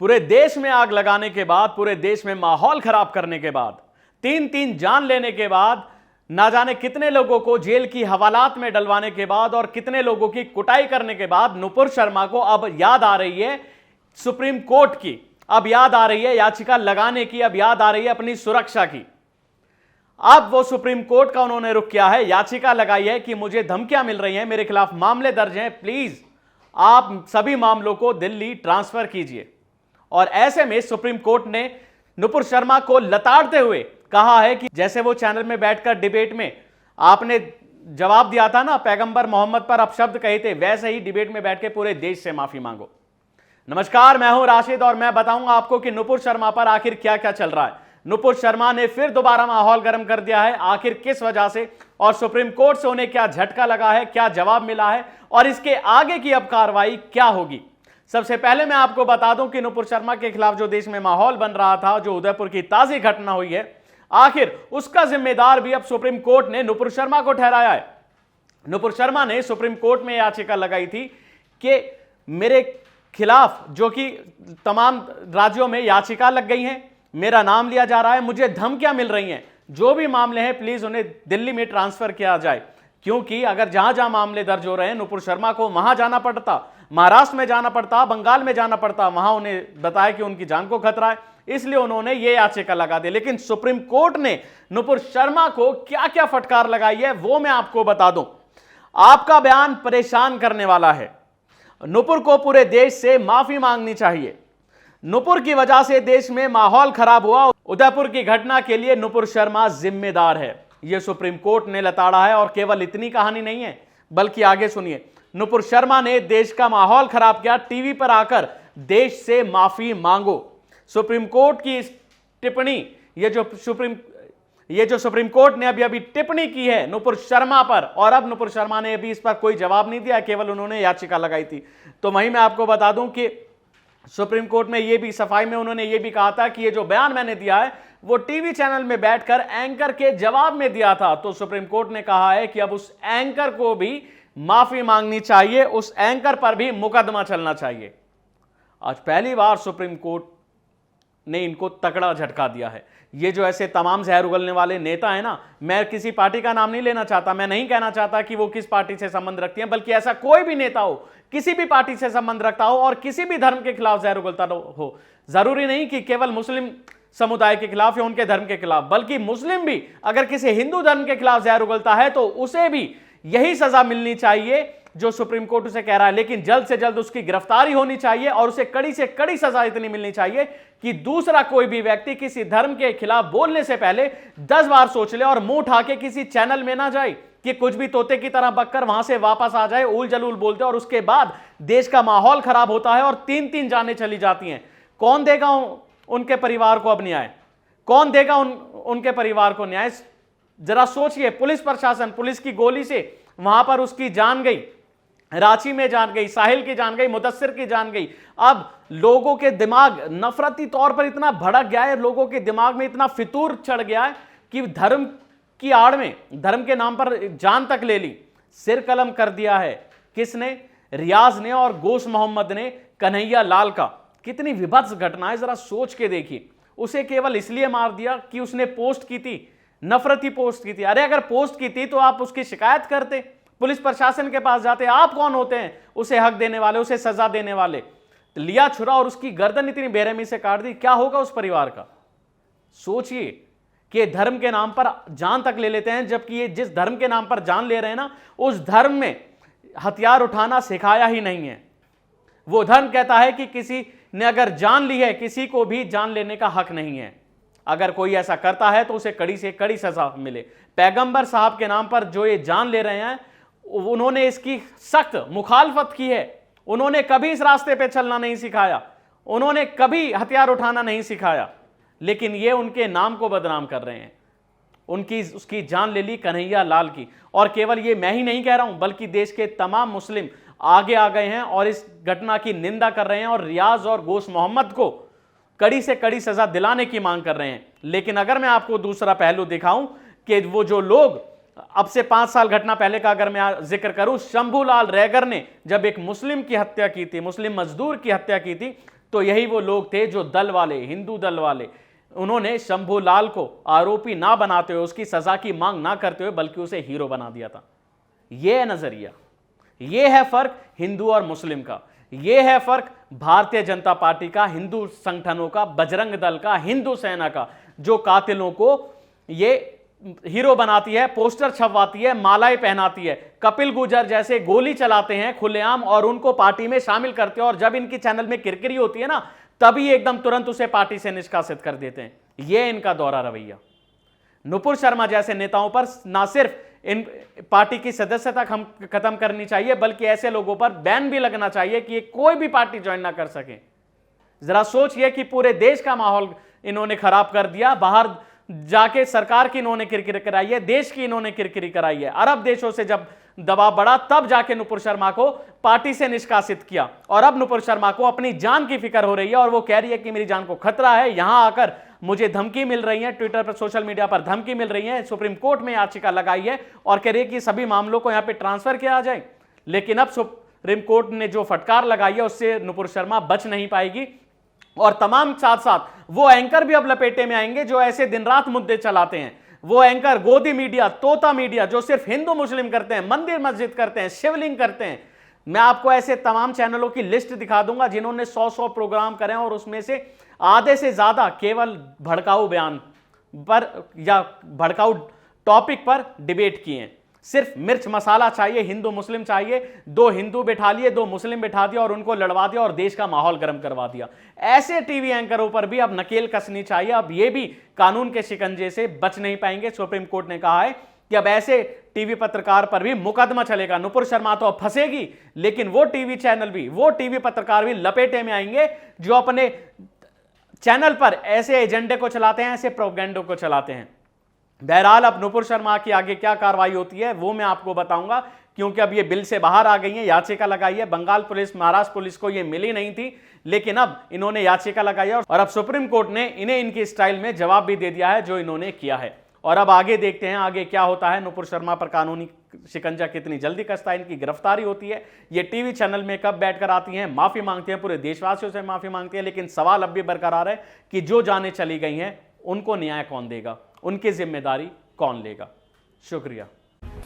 पूरे देश में आग लगाने के बाद, पूरे देश में माहौल खराब करने के बाद, 3-3 जान लेने के बाद, ना जाने कितने लोगों को जेल की हवालात में डलवाने के बाद और कितने लोगों की कुटाई करने के बाद नुपुर शर्मा को अब याद आ रही है सुप्रीम कोर्ट की, अब याद आ रही है याचिका लगाने की, अब याद आ रही है अपनी सुरक्षा की। अब वो सुप्रीम कोर्ट का उन्होंने रुख किया है, याचिका लगाई है कि मुझे धमकियां मिल रही हैं, मेरे खिलाफ मामले दर्ज हैं, प्लीज आप सभी मामलों को दिल्ली ट्रांसफर कीजिए। और ऐसे में सुप्रीम कोर्ट ने नुपुर शर्मा को लताड़ते हुए कहा है कि जैसे वो चैनल में बैठकर डिबेट में आपने जवाब दिया था ना, पैगंबर मोहम्मद पर अपशब्द कहे थे, वैसे ही डिबेट में बैठ के पूरे देश से माफी मांगो। नमस्कार, मैं हूं राशिद और मैं बताऊंगा आपको कि नुपुर शर्मा पर आखिर क्या क्या चल रहा है। नुपुर शर्मा ने फिर दोबारा माहौल गर्म कर दिया है, आखिर किस वजह से, और सुप्रीम कोर्ट से उन्हें क्या झटका लगा है, क्या जवाब मिला है और इसके आगे की अब कार्रवाई क्या होगी। सबसे पहले मैं आपको बता दूं कि नुपुर शर्मा के खिलाफ जो देश में माहौल बन रहा था, जो उदयपुर की ताजी घटना हुई है, आखिर उसका जिम्मेदार भी अब सुप्रीम कोर्ट ने नुपुर शर्मा को ठहराया है। नुपुर शर्मा ने सुप्रीम कोर्ट में याचिका लगाई थी कि मेरे खिलाफ, जो कि तमाम राज्यों में याचिका लग गई हैं, मेरा नाम लिया जा रहा है, मुझे धमकियां मिल रही हैं, जो भी मामले हैं प्लीज उन्हें दिल्ली में ट्रांसफर किया जाए। क्योंकि अगर जहां जहां मामले दर्ज हो रहे हैं नुपुर शर्मा को वहां जाना पड़ता, महाराष्ट्र में जाना पड़ता, बंगाल में जाना पड़ता, वहां उन्हें बताया कि उनकी जान को खतरा है, इसलिए उन्होंने यह याचिका लगा दी। लेकिन सुप्रीम कोर्ट ने नुपुर शर्मा को क्या क्या फटकार लगाई है वो मैं आपको बता दूं। आपका बयान परेशान करने वाला है। नुपुर को पूरे देश से माफी मांगनी चाहिए। नुपुर की वजह से देश में माहौल खराब हुआ, उदयपुर की घटना के लिए नुपुर शर्मा जिम्मेदार है, यह सुप्रीम कोर्ट ने लताड़ा है। और केवल इतनी कहानी नहीं है, बल्कि आगे सुनिए। नुपुर शर्मा ने देश का माहौल खराब किया, टीवी पर आकर देश से माफी मांगो। सुप्रीम कोर्ट की इस टिप्पणी, ये जो सुप्रीम कोर्ट ने अभी टिप्पणी की है नुपुर शर्मा पर, और अब नुपुर शर्मा ने अभी इस पर कोई जवाब नहीं दिया, केवल उन्होंने याचिका लगाई थी। तो वहीं मैं आपको बता दूं कि सुप्रीम कोर्ट में यह भी सफाई में उन्होंने यह भी कहा था कि ये जो बयान मैंने दिया है वो टीवी चैनल में बैठकर एंकर के जवाब में दिया था। तो सुप्रीम कोर्ट ने कहा है कि अब उस एंकर को भी माफी मांगनी चाहिए, उस एंकर पर भी मुकदमा चलना चाहिए। आज पहली बार सुप्रीम कोर्ट ने इनको तगड़ा झटका दिया है। ये जो ऐसे तमाम जहर उगलने वाले नेता है ना, मैं किसी पार्टी का नाम नहीं लेना चाहता, मैं नहीं कहना चाहता कि वो किस पार्टी से संबंध रखती हैं, बल्कि ऐसा कोई भी नेता हो, किसी भी पार्टी से संबंध रखता हो और किसी भी धर्म के खिलाफ जहर उगलता हो, जरूरी नहीं कि केवल मुस्लिम समुदाय के खिलाफ या उनके धर्म के खिलाफ, बल्कि मुस्लिम भी अगर किसी हिंदू धर्म के खिलाफ जहर उगलता है तो उसे भी यही सजा मिलनी चाहिए जो सुप्रीम कोर्ट उसे कह रहा है। लेकिन जल्द से जल्द उसकी गिरफ्तारी होनी चाहिए और उसे कड़ी से कड़ी सजा इतनी मिलनी चाहिए कि दूसरा कोई भी व्यक्ति किसी धर्म के खिलाफ बोलने से पहले 10 बार सोच ले और मुंह उठा के किसी चैनल में ना जाए कि कुछ भी तोते की तरह बककर वहां से वापस आ जाए, उल जलूल बोलते, और उसके बाद देश का माहौल खराब होता है और 3-3 जानें चली जाती हैं। कौन देगा उनके परिवार को अब न्याय? कौन देगा उनके परिवार को न्याय? जरा सोचिए। पुलिस प्रशासन, पुलिस की गोली से वहां पर उसकी जान गई, रांची में जान गई, साहिल की जान गई, मुदस्सिर की जान गई। अब लोगों के दिमाग नफरती तौर पर इतना भड़क गया है, लोगों के दिमाग में इतना फितूर चढ़ गया है कि धर्म की आड़ में, धर्म के नाम पर जान तक ले ली। सिर कलम कर दिया है किसने? रियाज ने और गोश मोहम्मद ने कन्हैया लाल का। कितनी विभत्स घटना है, जरा सोच के देखिए। उसे केवल इसलिए मार दिया कि उसने पोस्ट की थी, नफरती पोस्ट की थी। अरे अगर पोस्ट की थी तो आप उसकी शिकायत करते, पुलिस प्रशासन के पास जाते। आप कौन होते हैं उसे हक देने वाले, उसे सजा देने वाले? लिया छुरा और उसकी गर्दन इतनी बेरहमी से काट दी, क्या होगा उस परिवार का? सोचिए कि धर्म के नाम पर जान तक ले लेते हैं, जबकि ये जिस धर्म के नाम पर जान ले रहे हैं ना, उस धर्म में हथियार उठाना सिखाया ही नहीं है। वो धर्म कहता है कि किसी ने अगर जान ली है, किसी को भी जान लेने का हक नहीं है। अगर कोई ऐसा करता है तो उसे कड़ी से कड़ी सजा मिले। पैगंबर साहब के नाम पर जो ये जान ले रहे हैं, उन्होंने इसकी सख्त मुखालफत की है। उन्होंने कभी इस रास्ते पे चलना नहीं सिखाया, उन्होंने कभी हथियार उठाना नहीं सिखाया, लेकिन ये उनके नाम को बदनाम कर रहे हैं। उसकी जान ले ली कन्हैया लाल की। और केवल ये मैं ही नहीं कह रहा हूं, बल्कि देश के तमाम मुस्लिम आगे आ गए हैं और इस घटना की निंदा कर रहे हैं और रियाज और गोश मोहम्मद को कड़ी से कड़ी सजा दिलाने की मांग कर रहे हैं। लेकिन अगर मैं आपको दूसरा पहलू दिखाऊं कि वो जो लोग, अब से 5 साल घटना पहले का अगर मैं जिक्र करूं, शंभूलाल रैगर ने जब एक मुस्लिम की हत्या की थी, मुस्लिम मजदूर की हत्या की थी, तो यही वो लोग थे जो दल वाले, हिंदू दल वाले, उन्होंने शंभूलाल को आरोपी ना बनाते हुए, उसकी सजा की मांग ना करते हुए, बल्कि उसे हीरो बना दिया था। यह है नजरिया, यह है फर्क हिंदू और मुस्लिम का, यह है फर्क भारतीय जनता पार्टी का, हिंदू संगठनों का, बजरंग दल का, हिंदू सेना का, जो कातिलों को ये हीरो बनाती है, पोस्टर छपवाती है, मालाएं पहनाती है, कपिल गुर्जर जैसे गोली चलाते हैं खुलेआम और उनको पार्टी में शामिल करते हैं, और जब इनकी चैनल में किरकिरी होती है ना, तभी एकदम तुरंत उसे पार्टी से निष्कासित कर देते हैं। यह इनका दोहरा रवैया। नुपुर शर्मा जैसे नेताओं पर ना सिर्फ इन पार्टी की सदस्यता खत्म करनी चाहिए, बल्कि ऐसे लोगों पर बैन भी लगना चाहिए कि ये कोई भी पार्टी ज्वाइन ना कर सके। जरा सोचिए कि पूरे देश का माहौल इन्होंने खराब कर दिया, बाहर जाके सरकार की इन्होंने किरकिरी कराई है, देश की इन्होंने किरकिरी कराई है। अरब देशों से जब दबाव बढ़ा तब जाके नुपुर शर्मा को पार्टी से निष्कासित किया, और अब नुपुर शर्मा को अपनी जान की फिक्र हो रही है और वो कह रही है कि मेरी जान को खतरा है, यहां आकर मुझे धमकी मिल रही है, ट्विटर पर, सोशल मीडिया पर धमकी मिल रही है, सुप्रीम कोर्ट में याचिका लगाई है और कह रही है कि सभी मामलों को यहां पे ट्रांसफर किया जाए। लेकिन अब सुप्रीम कोर्ट ने जो फटकार लगाई है उससे नुपुर शर्मा बच नहीं पाएगी, और तमाम साथ साथ वो एंकर भी अब लपेटे में आएंगे जो ऐसे दिन रात मुद्दे चलाते हैं। वो एंकर गोदी मीडिया, तोता मीडिया, जो सिर्फ हिंदू मुस्लिम करते हैं, मंदिर मस्जिद करते हैं, शिवलिंग करते हैं। मैं आपको ऐसे तमाम चैनलों की लिस्ट दिखा दूंगा जिन्होंने 100 प्रोग्राम करे और उसमें से आधे से ज्यादा केवल भड़काऊ बयान पर या भड़काऊ टॉपिक पर डिबेट किए हैं। सिर्फ मिर्च मसाला चाहिए, हिंदू मुस्लिम चाहिए, 2 हिंदू बिठा लिए, 2 मुस्लिम बिठा दिया और उनको लड़वा दिया और देश का माहौल गर्म करवा दिया। ऐसे टीवी एंकरों पर भी अब नकेल कसनी चाहिए। अब ये भी कानून के शिकंजे से बच नहीं पाएंगे। सुप्रीम कोर्ट ने कहा है कि अब ऐसे टीवी पत्रकार पर भी मुकदमा चलेगा। नुपुर शर्मा तो अब फंसेगी, लेकिन वो टीवी चैनल भी, वो टीवी पत्रकार भी लपेटे में आएंगे जो अपने चैनल पर ऐसे एजेंडे को चलाते हैं, ऐसे प्रोपेगेंडा को चलाते हैं। बहरहाल अब नुपुर शर्मा की आगे क्या कार्रवाई होती है वो मैं आपको बताऊंगा, क्योंकि अब ये बिल से बाहर आ गई है, याचिका लगाई है। बंगाल पुलिस, महाराष्ट्र पुलिस को ये मिली नहीं थी, लेकिन अब इन्होंने याचिका लगाई है और अब सुप्रीम कोर्ट ने इन्हें इनकी स्टाइल में जवाब भी दे दिया है जो इन्होंने किया है। और अब आगे देखते हैं आगे क्या होता है। नुपुर शर्मा पर कानूनी शिकंजा कितनी जल्दी कसता है, इनकी गिरफ्तारी होती है, ये टीवी चैनल में कब बैठकर आती हैं, माफी मांगती हैं, पूरे देशवासियों से माफी मांगती है। लेकिन सवाल अब भी बरकरार है कि जो जानें चली गई हैं उनको न्याय कौन देगा, उनकी जिम्मेदारी कौन लेगा। शुक्रिया।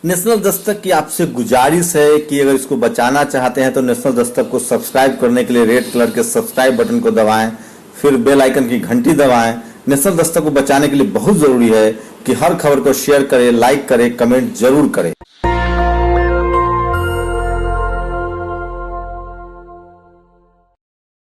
नेशनल दस्तक की आपसे गुजारिश है कि अगर इसको बचाना चाहते हैं तो नेशनल दस्तक को सब्सक्राइब करने के लिए रेड कलर के सब्सक्राइब बटन को दबाएं, फिर बेल आइकन की घंटी दबाएं। नेशनल दस्तक को बचाने के लिए बहुत जरूरी है कि हर खबर को शेयर करें, लाइक करें, कमेंट जरूर करें।